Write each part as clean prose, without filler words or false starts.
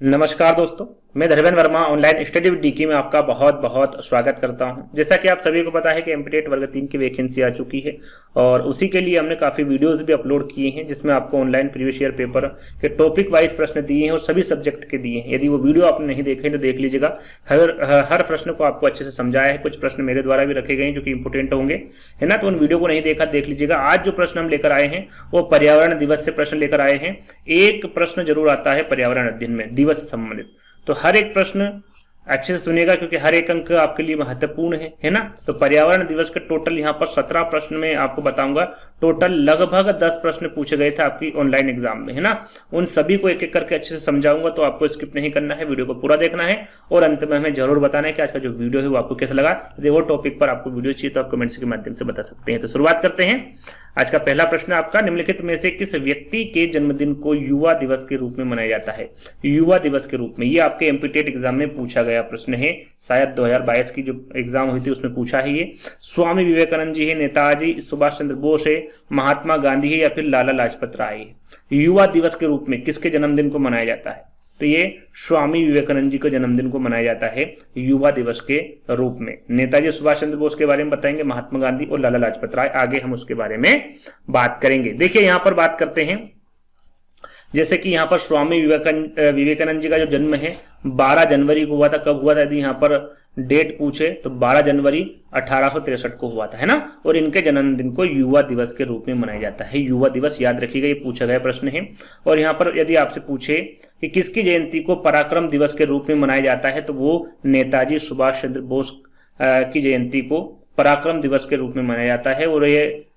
नमस्कार दोस्तों, मैं Dharmendra Verma online study with DK में आपका बहुत बहुत स्वागत करता हूं। जैसा कि आप सभी को पता है कि एमपीटेट वर्ग 3 की वैकेंसी आ चुकी है और उसी के लिए हमने काफ़ी वीडियोस भी अपलोड किए हैं जिसमें आपको ऑनलाइन प्रीवियस ईयर पेपर के टॉपिक वाइज प्रश्न दिए हैं और सभी सब्जेक्ट के दिए हैं। यदि वो वीडियो आपने नहीं देखे तो देख लीजिएगा। हर प्रश्न को आपको अच्छे से समझाया है। कुछ प्रश्न मेरे द्वारा भी रखे गए हैं जो कि इंपोर्टेंट होंगे, है ना। तो उन वीडियो को नहीं देखा देख लीजिएगा। आज जो प्रश्न हम लेकर आए हैं वो पर्यावरण दिवस से प्रश्न लेकर आए हैं। एक प्रश्न जरूर आता है पर्यावरण अध्ययन में दिवस से संबंधित, तो हर एक प्रश्न अच्छे से सुनिएगा क्योंकि हर एक अंक आपके लिए महत्वपूर्ण है ना। तो पर्यावरण दिवस के टोटल यहाँ पर 17 प्रश्न में आपको बताऊंगा। टोटल लगभग 10 प्रश्न पूछे गए थे आपकी ऑनलाइन एग्जाम में, है ना। उन सभी को एक एक करके अच्छे से समझाऊंगा, तो आपको स्किप नहीं करना है, वीडियो को पूरा देखना है और अंत में हमें जरूर बताना है कि आज का जो वीडियो है वो आपको कैसा लगा। यदि वो टॉपिक पर आपको वीडियो चाहिए तो आप कमेंट्स के माध्यम से बता सकते हैं। तो शुरुआत करते हैं। आज का पहला प्रश्न आपका, निम्नलिखित में से किस व्यक्ति के जन्मदिन को युवा दिवस के रूप में मनाया जाता है? युवा दिवस के रूप में, ये आपके एमपीटेट एग्जाम में पूछा गया प्रश्न है। शायद 2022 की जो एग्जाम हुई थी उसमें पूछा है ये। स्वामी विवेकानंद जी है, नेताजी सुभाष चंद्र बोस है, महात्मा गांधी है या फिर लाला लाजपत राय है। युवा दिवस के रूप में किसके जन्मदिन को मनाया जाता है? तो ये स्वामी विवेकानंद जी के जन्मदिन को मनाया जाता है युवा दिवस के रूप में। नेताजी सुभाष चंद्र बोस के बारे में बताएंगे, महात्मा गांधी और लाला लाजपत राय आगे हम उसके बारे में बात करेंगे। देखिए यहां पर बात करते हैं, जैसे कि यहाँ पर स्वामी विवेकानंद जी का जो जन्म है 12 जनवरी को हुआ था। कब हुआ था? यदि यहाँ पर डेट पूछे तो 12 जनवरी 1863 को हुआ था, है ना। और इनके जन्मदिन को युवा दिवस के रूप में मनाया जाता है। युवा दिवस याद रखिएगा, ये पूछा गया प्रश्न है। और यहाँ पर यदि आपसे पूछे कि किसकी जयंती को पराक्रम दिवस के रूप में मनाया जाता है, तो वो नेताजी सुभाष चंद्र बोस की जयंती को पराक्रम दिवस के रूप में मनाया जाता है। और ये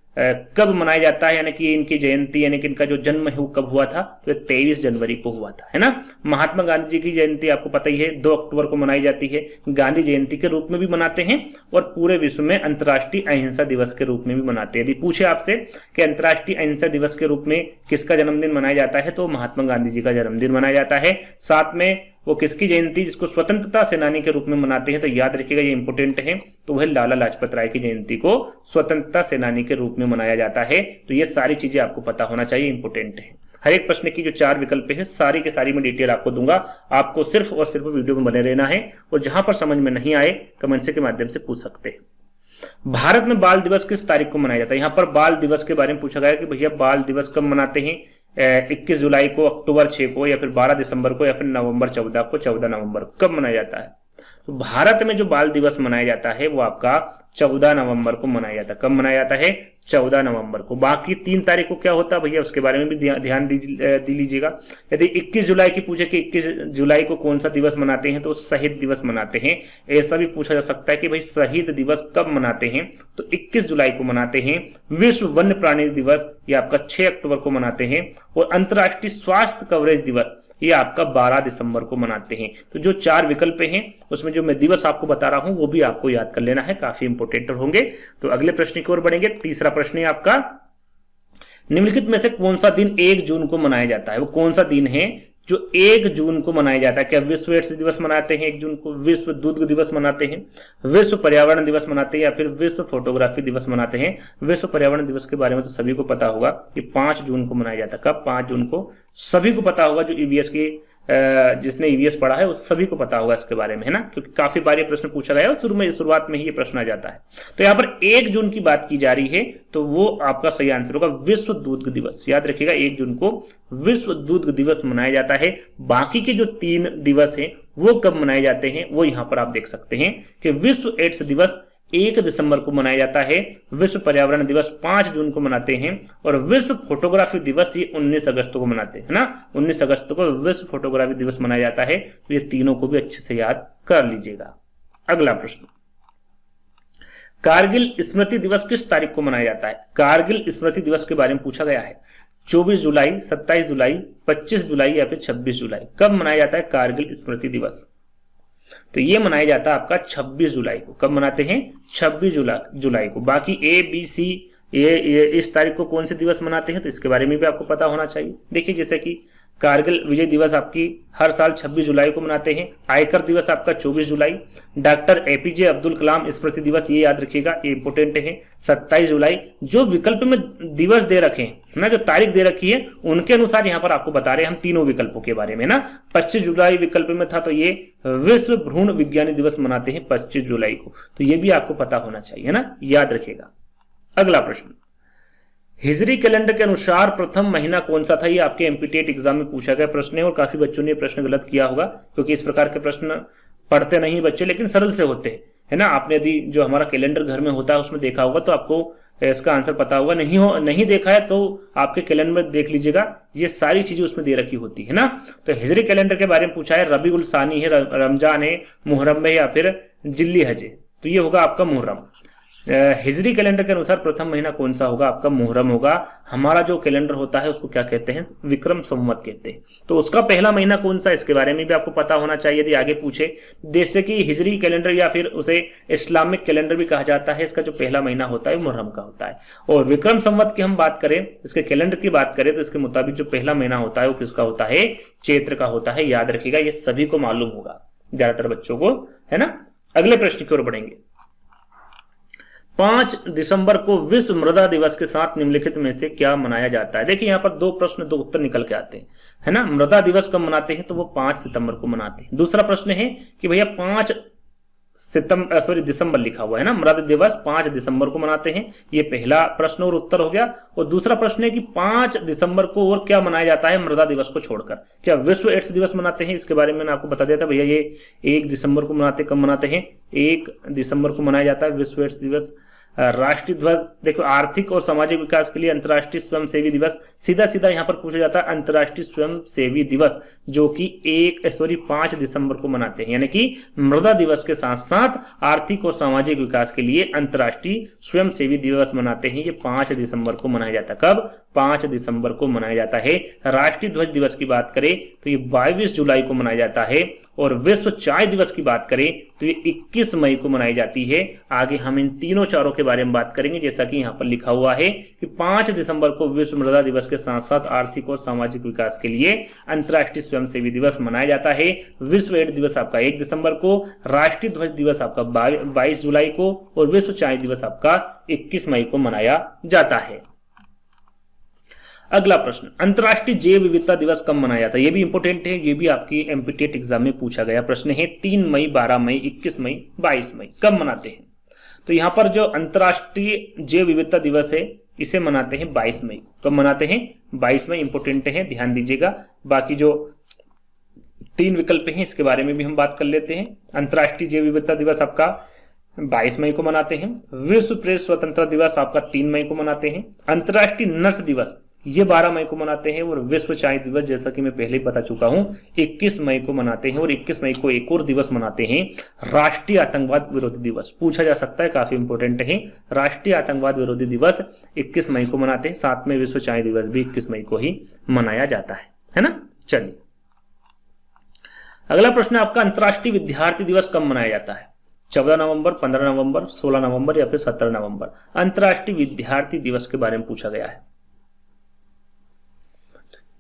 कब मनाया जाता है, यानी कि इनकी जयंती यानी कि इनका जो जन्म है वो कब हुआ था? तो 23 जनवरी को हुआ था, है ना। महात्मा गांधी जी की जयंती आपको पता ही है 2 अक्टूबर को मनाई जाती है। गांधी जयंती के रूप में भी मनाते हैं और पूरे विश्व में अंतर्राष्ट्रीय अहिंसा दिवस के रूप में भी मनाते हैं। यदि पूछे आपसे कि अंतर्राष्ट्रीय अहिंसा दिवस के रूप में किसका जन्मदिन मनाया जाता है, तो महात्मा गांधी जी का जन्मदिन मनाया जाता है। साथ में वो किसकी जयंती जिसको स्वतंत्रता सेनानी के रूप में मनाते हैं, तो याद रखिएगा ये इंपोर्टेंट है। तो वह लाला लाजपत राय की जयंती को स्वतंत्रता सेनानी के रूप में मनाया जाता है। तो ये सारी चीजें आपको पता होना चाहिए, इंपोर्टेंट है। हर एक प्रश्न की जो 4 विकल्प है सारी के सारी मैं डिटेल आपको दूंगा। आपको सिर्फ और सिर्फ वीडियो में बने रहना है और जहां पर समझ में नहीं आए कमेंट्स के माध्यम से पूछ सकते हैं। भारत में बाल दिवस किस तारीख को मनाया जाता है? यहाँ पर बाल दिवस के बारे में पूछा गया कि भैया बाल दिवस कब मनाते हैं? 21 जुलाई को, अक्टूबर 6 को या फिर 12 दिसंबर को या फिर नवंबर 14 को, 14 नवंबर को कब मनाया जाता है? तो भारत में जो बाल दिवस मनाया जाता है वो आपका 14 नवंबर को मनाया जाता है। कब मनाया जाता है? 14 नवंबर को। बाकी 3 तारीख को क्या होता है भैया, उसके बारे में भी ध्यान दे लीजिएगा। यदि 21 जुलाई की पूछे कि 21 जुलाई को कौन सा दिवस मनाते हैं, तो शहीद दिवस मनाते हैं। ऐसा भी पूछा जा सकता है कि भाई शहीद दिवस कब मनाते हैं, तो 21 जुलाई को मनाते हैं। विश्व वन्य प्राणी दिवस ये आपका 6 अक्टूबर को मनाते हैं। और अंतर्राष्ट्रीय स्वास्थ्य कवरेज दिवस ये आपका 12 दिसंबर को मनाते हैं। तो जो 4 विकल्प हैं उसमें जो मैं दिवस आपको बता रहा हूं वो भी आपको याद कर लेना है, काफी इंपोर्टेंट होंगे। तो अगले प्रश्न की ओर बढ़ेंगे। तीसरा प्रश्न है आपका, निम्नलिखित में से कौन सा दिन 1 जून को मनाया जाता है? वो कौन सा दिन है जो 1 जून को मनाया जाता है? क्या विश्व एड्स दिवस मनाते हैं 1 जून को, विश्व दूध दिवस मनाते हैं, विश्व पर्यावरण दिवस मनाते हैं या फिर विश्व फोटोग्राफी दिवस मनाते हैं? विश्व पर्यावरण दिवस के बारे में तो सभी को पता होगा कि 5 जून को मनाया जाता है। कब? 5 जून को। सभी को पता होगा, जो ईवीएस की जिसने ईवीएस पढ़ा है उस सभी को पता होगा इसके बारे में, है ना, क्योंकि काफी बार ये प्रश्न पूछा गया है और शुरुआत में ही ये प्रश्न आ जाता है। तो यहाँ पर 1 जून की बात की जा रही है, तो वो आपका सही आंसर होगा विश्व दूध दिवस। याद रखिएगा 1 जून को विश्व दूध दिवस मनाया जाता है। बाकी के जो 3 दिवस हैं वो कब मनाए जाते हैं वो यहाँ पर आप देख सकते हैं कि विश्व एड्स दिवस 1 दिसंबर को मनाया जाता है, विश्व पर्यावरण दिवस 5 जून को मनाते हैं और विश्व फोटोग्राफी दिवस ये 19 अगस्त को मनाते हैं, है ना। 19 अगस्त को विश्व फोटोग्राफी दिवस मनाया जाता है। तो ये तीनों को भी अच्छे से याद कर लीजिएगा। अगला प्रश्न, कारगिल स्मृति दिवस किस तारीख को मनाया जाता है? कारगिल स्मृति दिवस के बारे में पूछा गया है। 24 जुलाई, 27 जुलाई, 25 जुलाई या फिर 26 जुलाई। कब मनाया जाता है कारगिल स्मृति दिवस? तो ये मनाया जाता है आपका 26 जुलाई को। कब मनाते हैं? 26 जुलाई को। बाकी ए बी सी ये इस तारीख को कौन से दिवस मनाते हैं तो इसके बारे में भी आपको पता होना चाहिए। देखिए जैसे कि कारगिल विजय दिवस आपकी हर साल 26 जुलाई को मनाते हैं। आयकर दिवस आपका 24 जुलाई। डॉक्टर एपीजे अब्दुल कलाम स्मृति दिवस, ये याद रखिएगा, ये इंपोर्टेंट है, 27 जुलाई। जो विकल्प में दिवस दे रखे हैं ना, जो तारीख दे रखी है उनके अनुसार यहाँ पर आपको बता रहे हैं हम तीनों विकल्पों के बारे में ना। 25 जुलाई विकल्प में था तो ये विश्व भ्रूण विज्ञानी दिवस मनाते हैं 25 जुलाई को, तो ये भी आपको पता होना चाहिए ना, याद रखिएगा। अगला प्रश्न, हिजरी कैलेंडर के अनुसार प्रथम महीना कौन सा था? ये आपके एमपीटेट एग्जाम में पूछा गया प्रश्न है और काफी बच्चों ने प्रश्न गलत किया होगा, क्योंकि इस प्रकार के प्रश्न पढ़ते नहीं बच्चे, लेकिन सरल से होते हैं, है ना। आपने यदि जो हमारा कैलेंडर घर में होता है उसमें देखा होगा तो आपको इसका आंसर पता होगा। नहीं देखा है तो आपके कैलेंडर में देख लीजिएगा, ये सारी चीजें उसमें दे रखी होती है ना। तो हिजरी कैलेंडर के बारे में पूछा है, रबीउल सानी है, रमजान है, मुहर्रम है या फिर जिल्ली हज है, तो ये होगा आपका मुहर्रम। हिजरी कैलेंडर के अनुसार प्रथम महीना कौन सा होगा? आपका मुहर्रम होगा। हमारा जो कैलेंडर होता है उसको क्या कहते हैं? विक्रम संवत कहते हैं। तो उसका पहला महीना कौन सा, इसके बारे में भी आपको पता होना चाहिए यदि आगे पूछे। जैसे कि हिजरी कैलेंडर या फिर उसे इस्लामिक कैलेंडर भी कहा जाता है, इसका जो पहला महीना होता है मुहर्रम का होता है। और विक्रम संवत की हम बात करें, इसके कैलेंडर की बात करें तो इसके मुताबिक जो पहला महीना होता है वो किसका होता है? चैत्र का होता है। याद रखिएगा, ये सभी को मालूम होगा, ज्यादातर बच्चों को, है ना। अगले प्रश्न की ओर बढ़ेंगे। 5 दिसंबर को विश्व मृदा दिवस के साथ निम्नलिखित में से क्या मनाया जाता है? देखिए यहाँ पर 2 प्रश्न 2 उत्तर निकल के आते हैं, है ना। मृदा दिवस कब मनाते हैं? तो वो 5 सितंबर को मनाते हैं। दूसरा प्रश्न है कि भैया 5 दिसंबर लिखा हुआ है ना, मृदा दिवस 5 दिसंबर को मनाते हैं। ये पहला प्रश्न और उत्तर हो गया। और दूसरा प्रश्न है कि 5 दिसंबर को और क्या मनाया जाता है मृदा दिवस को छोड़कर? क्या विश्व एड्स दिवस मनाते हैं? इसके बारे में मैंने आपको बता दिया था भैया, ये 1 दिसंबर को मनाते, कब मनाते हैं? 1 दिसंबर को मनाया जाता है विश्व एड्स दिवस। राष्ट्रीय ध्वज, देखो आर्थिक और सामाजिक विकास के लिए अंतर्राष्ट्रीय स्वयंसेवी दिवस, सीधा सीधा यहां पर पूछा जाता है अंतर्राष्ट्रीय स्वयंसेवी दिवस, जो कि 5 दिसंबर को मनाते हैं। यानी कि मृदा दिवस के साथ साथ आर्थिक और सामाजिक विकास के लिए अंतर्राष्ट्रीय स्वयंसेवी दिवस मनाते हैं। ये 5 दिसंबर को मनाया जाता है। कब? 5 दिसंबर को मनाया जाता है। राष्ट्रीय ध्वज दिवस की बात करें तो ये 22 जुलाई को मनाया जाता है। और विश्व चाय दिवस की बात करें तो ये 21 मई को मनाई जाती है। आगे हम इन तीनों चारों के बारे में बात करेंगे, जैसा कि यहाँ पर लिखा हुआ है कि 5 दिसंबर को विश्व मृदा दिवस के साथ साथ आर्थिक और सामाजिक विकास के लिए अंतर्राष्ट्रीय स्वयंसेवी दिवस मनाया जाता है। विश्व एड्स दिवस आपका 1 दिसंबर को, राष्ट्रीय ध्वज दिवस आपका 22 जुलाई को और विश्व चाय दिवस आपका 21 मई को मनाया जाता है। अगला प्रश्न, अंतर्राष्ट्रीय जैव विविधता दिवस कब मनाया जाता है? ये भी इंपोर्टेंट है, ये भी आपकी एमपीटेट एग्जाम में पूछा गया प्रश्न है। 3 मई, 12 मई, 21 मई, 22 मई कब मनाते हैं? तो यहां पर जो अंतर्राष्ट्रीय जैव विविधता दिवस है इसे मनाते हैं 22 मई। कब मनाते हैं? 22 मई इंपोर्टेंट है, ध्यान दीजिएगा। बाकी जो 3 विकल्प हैं इसके बारे में भी हम बात कर लेते हैं। अंतर्राष्ट्रीय जैव विविधता दिवस आपका 22 मई को मनाते हैं। विश्व प्रेस स्वतंत्रता दिवस आपका 3 मई को मनाते हैं। अंतर्राष्ट्रीय नर्स दिवस ये 12 मई को मनाते हैं। और विश्व चाय दिवस, जैसा कि मैं पहले ही बता चुका हूं, 21 मई को मनाते हैं। और 21 मई को एक और दिवस मनाते हैं, राष्ट्रीय आतंकवाद विरोधी दिवस। पूछा जा सकता है, काफी इंपोर्टेंट है। राष्ट्रीय आतंकवाद विरोधी दिवस 21 मई को मनाते हैं। साथ में विश्व चाय दिवस भी 21 मई को ही मनाया जाता है ना। चलिए अगला प्रश्न आपका, अंतर्राष्ट्रीय विद्यार्थी दिवस कब मनाया जाता है? 14 नवंबर, 15 नवंबर, 16 नवंबर या फिर 17 नवंबर? अंतर्राष्ट्रीय विद्यार्थी दिवस के बारे में पूछा गया है।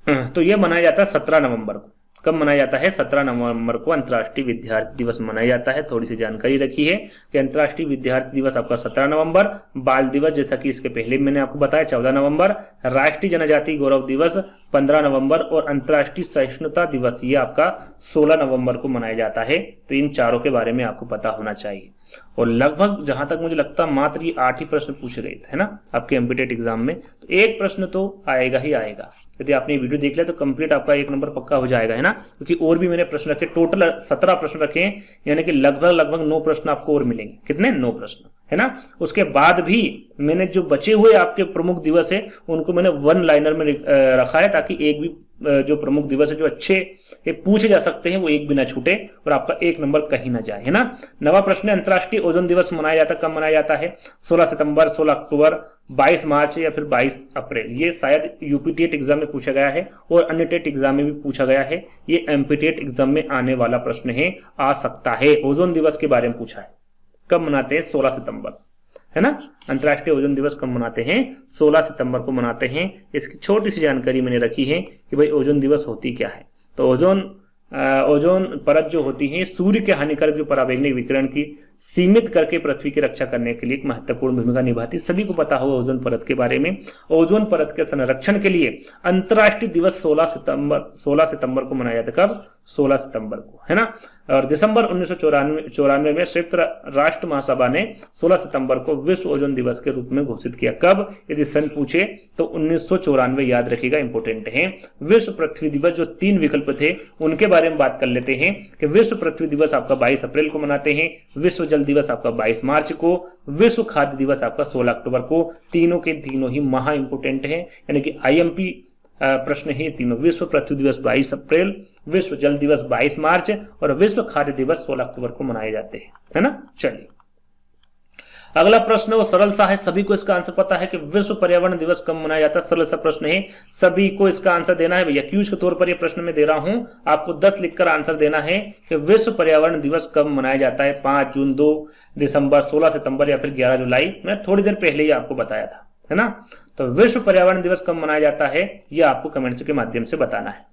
तो यह मनाया जाता है 17 नवंबर को। कब मनाया जाता है? 17 नवंबर को अंतर्राष्ट्रीय विद्यार्थी दिवस मनाया जाता है। थोड़ी सी जानकारी रखी है कि अंतर्राष्ट्रीय विद्यार्थी दिवस आपका 17 नवंबर। बाल दिवस, जैसा कि इसके पहले मैंने आपको बताया, 14 नवंबर। राष्ट्रीय जनजाति गौरव दिवस 15 नवंबर और अंतर्राष्ट्रीय सहिष्णुता दिवस ये आपका 16 नवंबर को मनाया जाता है। तो इन चारों के बारे में आपको पता होना चाहिए। और लगभग जहां तक मुझे लगता है मात्र ये 8 ही प्रश्न पूछे गए थे ना आपके एमपीटेट एग्जाम में। तो एक प्रश्न तो आएगा ही आएगा। यदि आपने वीडियो देख लिया तो कंप्लीट आपका 1 नंबर पक्का हो जाएगा, है ना। क्योंकि और भी मैंने प्रश्न रखे, टोटल 17 प्रश्न रखे हैं, यानी कि लगभग 9 प्रश्न आपको और मिलेंगे। कितने? 9 प्रश्न, है ना। उसके बाद भी मैंने जो बचे हुए आपके प्रमुख दिवस है उनको मैंने 1 लाइनर में रखा है, ताकि एक भी जो प्रमुख दिवस है जो अच्छे पूछे जा सकते हैं वो एक भी ना छूटे और आपका 1 नंबर कहीं ना जाए, है ना। नवा प्रश्न, अंतर्राष्ट्रीय ओजोन दिवस मनाया जाता है, कब मनाया जाता है? 16 सितंबर, 16 अक्टूबर, 22 मार्च या फिर 22 अप्रैल? ये शायद यूपी टेट एग्जाम में पूछा गया है और अन्य टेट एग्जाम में भी पूछा गया है। ये एमपी टेट एग्जाम में आने वाला प्रश्न है, आ सकता है। ओजोन दिवस के बारे में पूछा है, कब मनाते हैं? 16 सितंबर, है ना। अंतर्राष्ट्रीय ओजोन दिवस कब मनाते हैं? 16 सितंबर को मनाते हैं। इसकी छोटी सी जानकारी मैंने रखी है कि भाई ओजोन दिवस होती क्या है। तो ओजोन परत जो होती है सूर्य के हानिकारक जो पराबैंगनी विकिरण की सीमित करके पृथ्वी की रक्षा करने के लिए एक महत्वपूर्ण भूमिका निभाती है। सभी को पता होगा ओजोन परत के बारे में। ओजोन परत के संरक्षण के लिए अंतर्राष्ट्रीय दिवस 16 सितंबर को मनाया जाता है। कब? 16 सितंबर को, है ना। और दिसंबर 1994 में संयुक्त राष्ट्र महासभा ने 16 सितंबर को विश्व ओजोन दिवस के रूप में घोषित किया। कब? यदि सन पूछे तो 1994, याद रखिएगा, इंपोर्टेंट है। विश्व पृथ्वी दिवस जो 3 विकल्प थे उनके बारे में बात कर लेते हैं कि विश्व पृथ्वी दिवस आपका 22 अप्रैल को मनाते हैं, विश्व जल दिवस आपका 22 मार्च को, विश्व खाद्य दिवस आपका 16 अक्टूबर को। तीनों के तीनों ही महा इंपोर्टेंट है, यानी कि IMP प्रश्न है तीनों। विश्व पृथ्वी दिवस 22 अप्रैल, विश्व जल दिवस 22 मार्च और विश्व खाद्य दिवस 16 अक्टूबर को मनाए जाते हैं, है ना। चलिए अगला प्रश्न वो सरल सा है, सभी को इसका आंसर पता है कि विश्व पर्यावरण दिवस कब मनाया जाता है। सरल सा प्रश्न है, सभी को इसका आंसर देना है भैया। क्यूज के तौर पर यह प्रश्न मैं दे रहा हूं, आपको 10 लिखकर आंसर देना है कि विश्व पर्यावरण दिवस कब मनाया जाता है। 5 जून, 2 दिसंबर, 16 सितंबर या फिर 11 जुलाई। मैं थोड़ी देर पहले ही आपको बताया था, है ना। तो विश्व पर्यावरण दिवस कब मनाया जाता है यह आपको कमेंट्स के माध्यम से बताना है।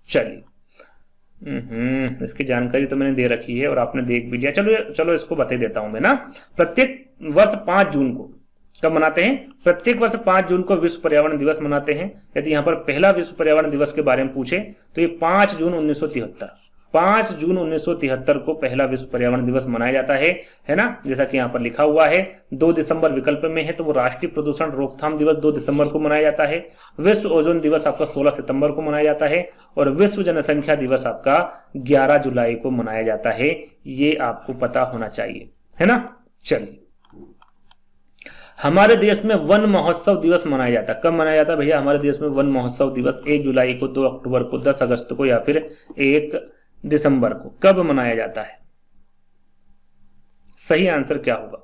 चलिए इसकी जानकारी तो मैंने दे रखी है और आपने देख भी लिया। चलो इसको बता देता हूं मैं ना। प्रत्येक वर्ष 5 जून को कब मनाते हैं? प्रत्येक वर्ष 5 जून को विश्व पर्यावरण दिवस मनाते हैं। यदि यहाँ पर पहला विश्व पर्यावरण दिवस के बारे में पूछे तो ये 5 जून 1973 को पहला विश्व पर्यावरण दिवस मनाया जाता है ना। जैसा कि यहाँ पर लिखा हुआ है। 2 दिसंबर विकल्प में है तो वो राष्ट्रीय प्रदूषण रोकथाम दिवस 2 दिसंबर को मनाया जाता है। विश्व ओजोन दिवस आपका 16 सितंबर को मनाया जाता है और विश्व जनसंख्या दिवस आपका 11 जुलाई को मनाया जाता है। ये आपको पता होना चाहिए, है ना। चलिए हमारे देश में वन महोत्सव दिवस मनाया जाता है। कब मनाया जाता है भैया हमारे देश में वन महोत्सव दिवस? 1 जुलाई को, 2 अक्टूबर को, 10 अगस्त को या फिर 1 दिसंबर को। कब मनाया जाता है? सही आंसर क्या होगा?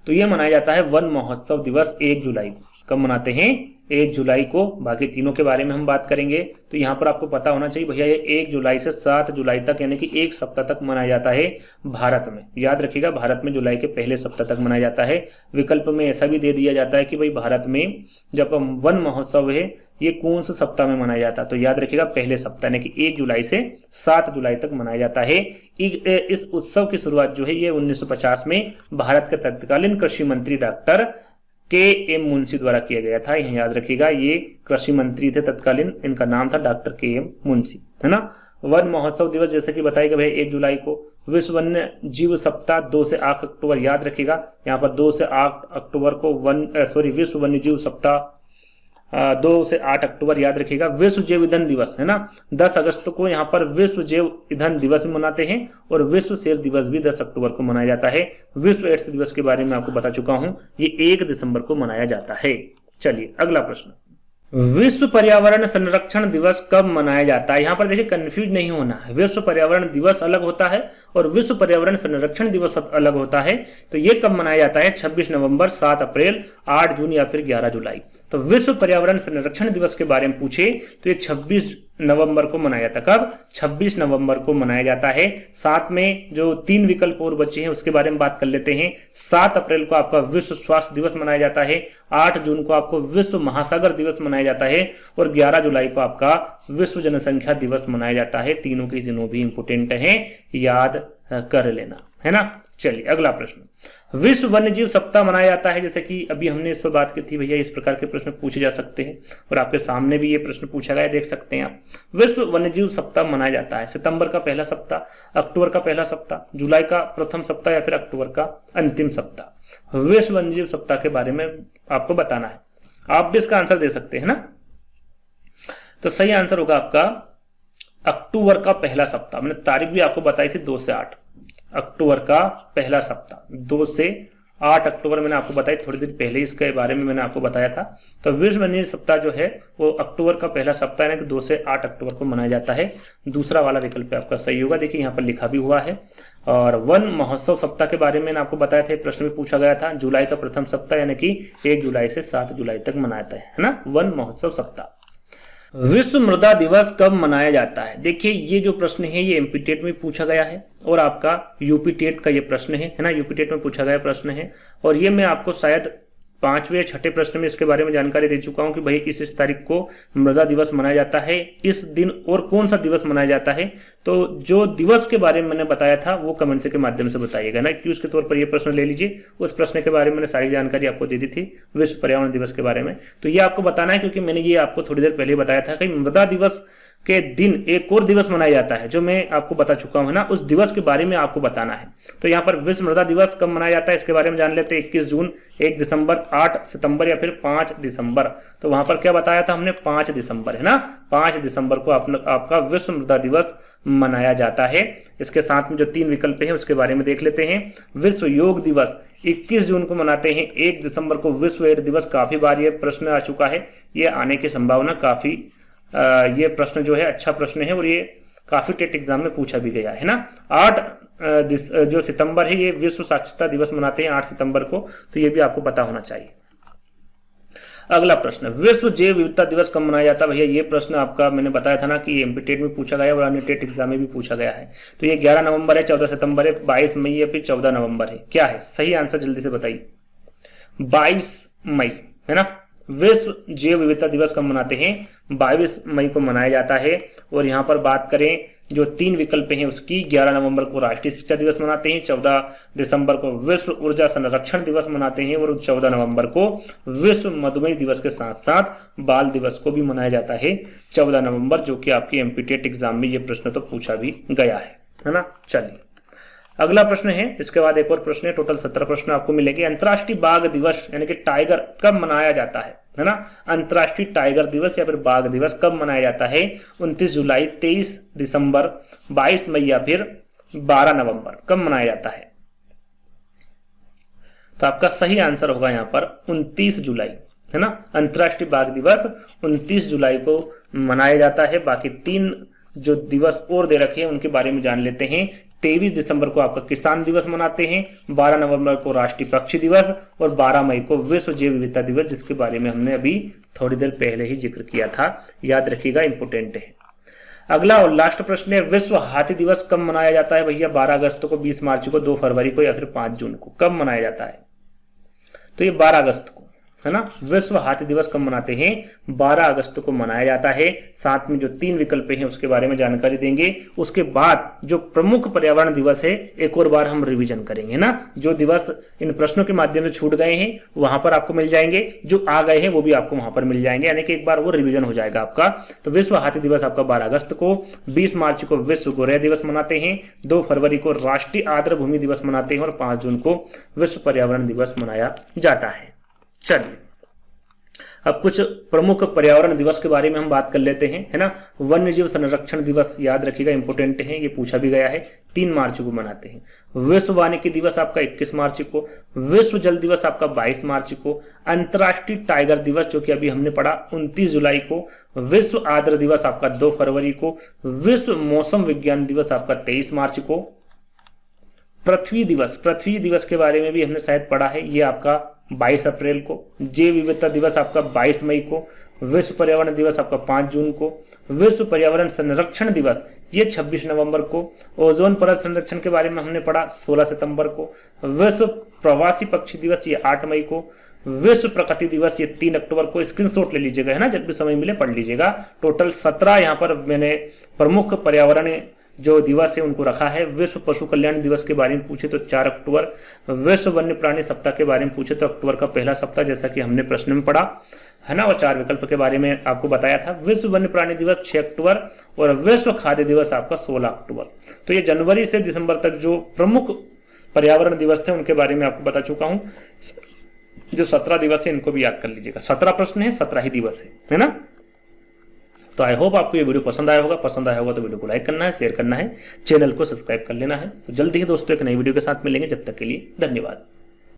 तो यह मनाया जाता है वन महोत्सव दिवस 1 जुलाई को। कब मनाते हैं? 1 जुलाई को। बाकी तीनों के बारे में हम बात करेंगे। तो यहाँ पर आपको पता होना चाहिए भैया ये 1 जुलाई से 7 जुलाई तक यानी कि 1 सप्ताह तक मनाया जाता है भारत में। याद रखिएगा भारत में जुलाई के पहले सप्ताह तक मनाया जाता है। विकल्प में ऐसा भी दे दिया जाता है कि भाई भारत में जब वन महोत्सव है ये कौन से सप्ताह में मनाया जाता है। तो याद रखिएगा पहले सप्ताह यानी कि 1 जुलाई से 7 जुलाई तक मनाया जाता है। इस उत्सव की शुरुआत जो है ये 1950 में भारत के तत्कालीन कृषि मंत्री डॉक्टर KM मुंशी द्वारा किया गया था। यहाँ याद रखिएगा ये कृषि मंत्री थे तत्कालीन, इनका नाम था डॉक्टर KM मुंशी, है ना। वन महोत्सव दिवस जैसे कि बताएगा भाई 1 जुलाई को। विश्व वन्य जीव सप्ताह 2 से 8 अक्टूबर, याद रखिएगा यहाँ पर 2 से 8 अक्टूबर को विश्व वन्य जीव सप्ताह 2 से 8 अक्टूबर, याद रखिएगा। विश्व जैव ईंधन दिवस, है ना, 10 अगस्त को यहाँ पर विश्व जैव ईंधन दिवस भी मनाते हैं और विश्व सेर दिवस भी 10 अक्टूबर को मनाया जाता है। विश्व एड्स दिवस के बारे में आपको बता चुका हूं, ये 1 दिसंबर को मनाया जाता है। चलिए अगला प्रश्न, विश्व पर्यावरण संरक्षण दिवस कब मनाया जाता है? यहाँ पर देखिए कंफ्यूज नहीं होना है। विश्व पर्यावरण दिवस अलग होता है और विश्व पर्यावरण संरक्षण दिवस अलग होता है। तो ये कब मनाया जाता है? 26 नवंबर, 7 अप्रैल, 8 जून या फिर 11 जुलाई। तो विश्व पर्यावरण संरक्षण दिवस के बारे में पूछे तो ये 26 नवंबर को मनाया जाता है। कब? 26 नवंबर को मनाया जाता है। साथ में जो 3 विकल्प और बचे हैं उसके बारे में बात कर लेते हैं। 7 अप्रैल को आपका विश्व स्वास्थ्य दिवस मनाया जाता है, 8 जून को आपको विश्व महासागर दिवस मनाया जाता है और 11 जुलाई को आपका विश्व जनसंख्या दिवस मनाया जाता है। तीनों के दिनों भी इंपोर्टेंट हैं, याद कर लेना, है ना। चलिए अगला प्रश्न, विश्व वन्यजीव सप्ताह मनाया जाता है। जैसे कि अभी हमने इस पर बात की थी भैया, इस प्रकार के प्रश्न पूछे जा सकते हैं और आपके सामने भी ये प्रश्न पूछा गया, देख सकते हैं आप। विश्व वन्यजीव सप्ताह मनाया जाता है सितंबर का पहला सप्ताह, अक्टूबर का पहला सप्ताह, जुलाई का प्रथम सप्ताह या फिर अक्टूबर का अंतिम सप्ताह। विश्व वन्यजीव सप्ताह के बारे में आपको बताना है। आप भी इसका आंसर दे सकते हैं ना। तो सही आंसर होगा आपका अक्टूबर का पहला सप्ताह। मैंने तारीख भी आपको बताई थी 2 से 8 अक्टूबर का पहला सप्ताह, 2 से 8 अक्टूबर मैंने आपको बताई थोड़ी देर पहले, इसके बारे में मैंने आपको बताया था। तो विश्व वन्यजीव सप्ताह जो है वो अक्टूबर का पहला सप्ताह यानी कि 2 से 8 अक्टूबर को मनाया जाता है। दूसरा वाला विकल्प आपका सही होगा। देखिए यहाँ पर लिखा भी हुआ है। और वन महोत्सव सप्ताह के बारे में मैंने आपको बताया था, प्रश्न भी पूछा गया था। जुलाई का प्रथम सप्ताह यानी कि 1 जुलाई से 7 जुलाई तक मनाता है ना वन महोत्सव सप्ताह। विश्व मृदा दिवस कब मनाया जाता है? देखिए ये जो प्रश्न है ये एमपी टेट में पूछा गया है और आपका यूपी टेट का ये प्रश्न है ना, यूपी टेट में पूछा गया प्रश्न है। और ये मैं आपको शायद 5वें या 6ठे प्रश्न में इसके बारे में जानकारी दे चुका हूं कि भाई इस तारीख को मृदा दिवस मनाया जाता है, इस दिन और कौन सा दिवस मनाया जाता है। तो जो दिवस के बारे में मैंने बताया था वो कमेंट के माध्यम से बताइएगा ना, क्यूज के तौर पर ये प्रश्न ले लीजिए। उस प्रश्न के बारे में मैंने सारी जानकारी आपको दे दी थी विश्व पर्यावरण दिवस के बारे में। तो ये आपको बताना है क्योंकि मैंने ये आपको थोड़ी देर पहले बताया था कि मृदा दिवस के दिन एक और दिवस मनाया जाता है जो मैं आपको बता चुका हूं ना, उस दिवस के बारे में आपको बताना है। तो यहाँ पर विश्व मृदा दिवस कब मनाया जाता है इसके बारे में जान लेते हैं। 21 जून, 1 दिसंबर, 8 सितंबर या फिर 5 दिसंबर। तो वहां पर क्या बताया था हमने? 5 दिसंबर है ना, 5 दिसंबर को आपका विश्व मृदा दिवस मनाया जाता है। इसके साथ में जो 3 विकल्प हैं उसके बारे में देख लेते हैं। विश्व योग दिवस 21 जून को मनाते हैं। 1 दिसंबर को विश्व एड्स दिवस, काफी बार ये प्रश्न आ चुका है, ये आने की संभावना काफी, ये प्रश्न जो है अच्छा प्रश्न है और ये काफी टेट एग्जाम में पूछा भी गया है ना। 8 जो सितंबर है ये विश्व साक्षरता दिवस मनाते हैं 8 सितंबर को, तो ये भी आपको पता होना चाहिए। अगला प्रश्न, विश्व जैव विविधता दिवस कब मनाया जाता है? भैया ये प्रश्न आपका मैंने बताया था ना कि एमपी टेट में पूछा गया और अन्य टेट एग्जाम में भी पूछा गया है। तो ये 11 नवंबर है, 14 सितंबर है, 22 मई या फिर 14 नवंबर है? क्या है सही आंसर? जल्दी से बताइए। 22 मई है ना। विश्व जैव विविधता दिवस कब मनाते हैं? 22 मई को मनाया जाता है। और यहाँ पर बात करें जो 3 विकल्प हैं उसकी, 11 नवंबर को राष्ट्रीय शिक्षा दिवस मनाते हैं, 14 दिसंबर को विश्व ऊर्जा संरक्षण दिवस मनाते हैं और 14 नवंबर को विश्व मधुमेह दिवस के साथ साथ बाल दिवस को भी मनाया जाता है 14 नवंबर, जो कि आपके एमपी टेट एग्जाम में ये प्रश्न तो पूछा भी गया है ना। चलिए अगला प्रश्न है, इसके बाद एक और प्रश्न है। टोटल 17 प्रश्न आपको मिलेंगे। अंतर्राष्ट्रीय बाघ दिवस यानी कि टाइगर कब मनाया जाता है ना? अंतर्राष्ट्रीय टाइगर दिवस या फिर बाघ दिवस कब मनाया जाता है? 29 जुलाई, 23 दिसंबर, 22 मई या फिर 12 नवंबर? कब मनाया जाता है? तो आपका सही आंसर होगा यहाँ पर 29 जुलाई है ना। अंतर्राष्ट्रीय बाघ दिवस 29 जुलाई को मनाया जाता है। बाकी 3 जो दिवस और दे रखे हैं उनके बारे में जान लेते हैं। 23 दिसंबर को आपका किसान दिवस मनाते हैं, 12 नवंबर को राष्ट्रीय पक्षी दिवस और 12 मई को विश्व जैव विविधता दिवस, जिसके बारे में हमने अभी थोड़ी देर पहले ही जिक्र किया था, याद रखिएगा, इंपोर्टेंट है। अगला और लास्ट प्रश्न है, विश्व हाथी दिवस कब मनाया जाता है? भैया 12 अगस्त को, 20 मार्च को, 2 फरवरी को या फिर 5 जून को? कब मनाया जाता है? तो ये 12 अगस्त को है ना। विश्व हाथी दिवस कब मनाते हैं? 12 अगस्त को मनाया जाता है। साथ में जो 3 विकल्प हैं उसके बारे में जानकारी देंगे। उसके बाद जो प्रमुख पर्यावरण दिवस है एक और बार हम रिवीजन करेंगे ना। जो दिवस इन प्रश्नों के माध्यम से छूट गए हैं वहां पर आपको मिल जाएंगे, जो आ गए हैं वो भी आपको वहां पर मिल जाएंगे, यानी कि एक बार वो रिवीजन हो जाएगा आपका। तो विश्व हाथी दिवस आपका 12 अगस्त को, 20 मार्च को विश्व गोरैया दिवस मनाते हैं, 2 फरवरी को राष्ट्रीय आर्द्र भूमि दिवस मनाते हैं और 5 जून को विश्व पर्यावरण दिवस मनाया जाता है। चलिए अब कुछ प्रमुख पर्यावरण दिवस के बारे में हम बात कर लेते हैं, है ना। वन्य जीव संरक्षण दिवस याद रखिएगा, इंपोर्टेंट है, ये पूछा भी गया है, 3 मार्च को मनाते हैं। विश्व वानिकी दिवस आपका 21 मार्च को, विश्व जल दिवस आपका 22 मार्च को, अंतर्राष्ट्रीय टाइगर दिवस जो कि अभी हमने पढ़ा 29 जुलाई को, विश्व आर्द्र दिवस आपका 2 फरवरी को, विश्व मौसम विज्ञान दिवस आपका 23 मार्च को, पृथ्वी दिवस के बारे में भी हमने शायद पढ़ा है, ये आपका 22 अप्रैल को, जैव विविधता दिवस आपका 22 मई को, विश्व पर्यावरण दिवस आपका 5 जून को, विश्व पर्यावरण संरक्षण दिवस ये 26 नवंबर को, ओजोन परत संरक्षण के बारे में हमने पढ़ा 16 सितंबर को, विश्व प्रवासी पक्षी दिवस ये 8 मई को, विश्व प्रकृति दिवस ये 3 अक्टूबर को। स्क्रीनशॉट ले लीजिएगा, है ना, जब भी समय मिले पढ़ लीजिएगा। टोटल 17 यहाँ पर मैंने प्रमुख पर्यावरण जो दिवस है उनको रखा है। विश्व पशु कल्याण दिवस के बारे में पूछे तो 4 अक्टूबर, विश्व वन्य प्राणी सप्ताह के बारे में पूछे तो अक्टूबर का पहला सप्ताह, जैसा कि हमने प्रश्न में पढ़ा है ना, और 4 विकल्प के बारे में आपको बताया था। विश्व वन्य प्राणी दिवस 6 अक्टूबर और विश्व खाद्य दिवस आपका 16 अक्टूबर। तो ये जनवरी से दिसंबर तक जो प्रमुख पर्यावरण दिवस थे उनके बारे में आपको बता चुका हूं। जो 17 दिवस है इनको भी याद कर लीजिएगा, 17 प्रश्न है, 17 ही दिवस है ना। तो आई होप आपको ये वीडियो पसंद आया होगा तो वीडियो को लाइक करना है, शेयर करना है, चैनल को सब्सक्राइब कर लेना है। तो जल्दी ही दोस्तों एक नई वीडियो के साथ मिलेंगे, जब तक के लिए धन्यवाद।